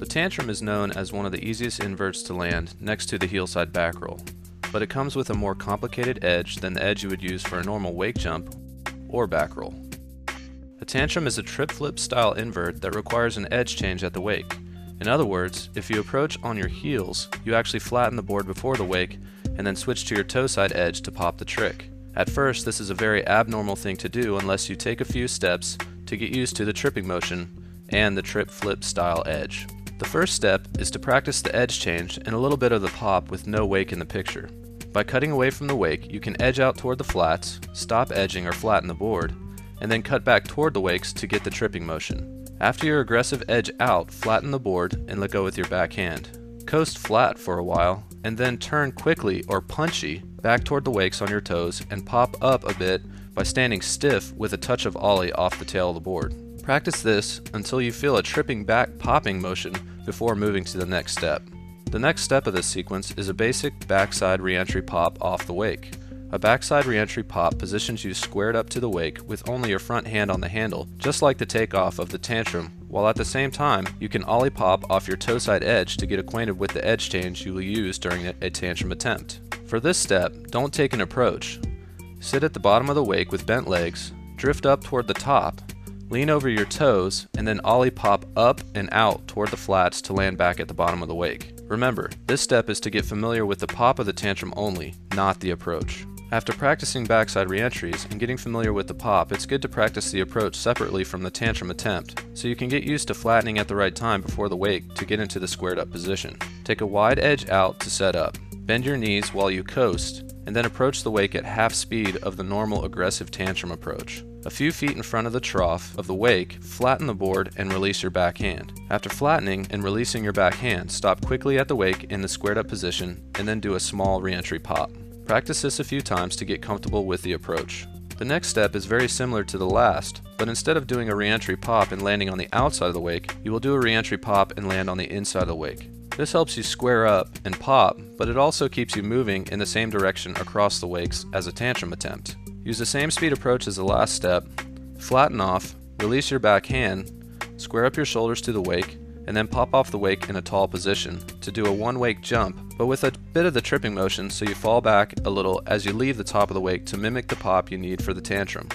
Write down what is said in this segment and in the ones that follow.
Tantrum is known as one of the easiest inverts to land next to the heelside back roll, but it comes with a more complicated edge than the edge you would use for a normal wake jump or back roll. A tantrum is a trip flip style invert that requires an edge change at the wake. In other words, if you approach on your heels, you actually flatten the board before the wake and then switch to your toe side edge to pop the trick. At first, this is a very abnormal thing to do unless you take a few steps to get used to the tripping motion and the trip flip style edge. The first step is to practice the edge change and a little bit of the pop with no wake in the picture. By cutting away from the wake, you can edge out toward the flats, stop edging or flatten the board, and then cut back toward the wakes to get the tripping motion. After your aggressive edge out, flatten the board and let go with your back hand. Coast flat for a while, and then turn quickly or punchy back toward the wakes on your toes and pop up a bit by standing stiff with a touch of ollie off the tail of the board. Practice this until you feel a tripping back popping motion before moving to the next step. The next step of this sequence is a basic backside reentry pop off the wake. A backside reentry pop positions you squared up to the wake with only your front hand on the handle, just like the takeoff of the tantrum, while at the same time you can ollie pop off your toe side edge to get acquainted with the edge change you will use during a tantrum attempt. For this step, don't take an approach. Sit at the bottom of the wake with bent legs, drift up toward the top, lean over your toes, and then ollie pop up and out toward the flats to land back at the bottom of the wake. Remember, this step is to get familiar with the pop of the tantrum only, not the approach. After practicing backside reentries and getting familiar with the pop, it's good to practice the approach separately from the tantrum attempt, so you can get used to flattening at the right time before the wake to get into the squared up position. Take a wide edge out to set up. Bend your knees while you coast, and then approach the wake at half speed of the normal aggressive tantrum approach. A few feet in front of the trough of the wake, flatten the board and release your back hand. After flattening and releasing your back hand, stop quickly at the wake in the squared up position and then do a small reentry pop. Practice this a few times to get comfortable with the approach. The next step is very similar to the last, but instead of doing a reentry pop and landing on the outside of the wake, you will do a reentry pop and land on the inside of the wake. This helps you square up and pop, but it also keeps you moving in the same direction across the wakes as a tantrum attempt. Use the same speed approach as the last step, flatten off, release your back hand, square up your shoulders to the wake, and then pop off the wake in a tall position to do a one wake jump, but with a bit of the tripping motion so you fall back a little as you leave the top of the wake to mimic the pop you need for the tantrum.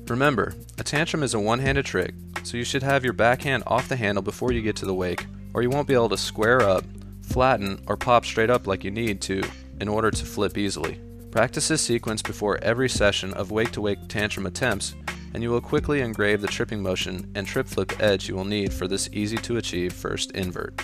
Remember, a tantrum is a one-handed trick, so you should have your back hand off the handle before you get to the wake, or you won't be able to square up, flatten, or pop straight up like you need to in order to flip easily. Practice this sequence before every session of wake-to-wake tantrum attempts, and you will quickly engrave the tripping motion and trip flip edge you will need for this easy-to-achieve first invert.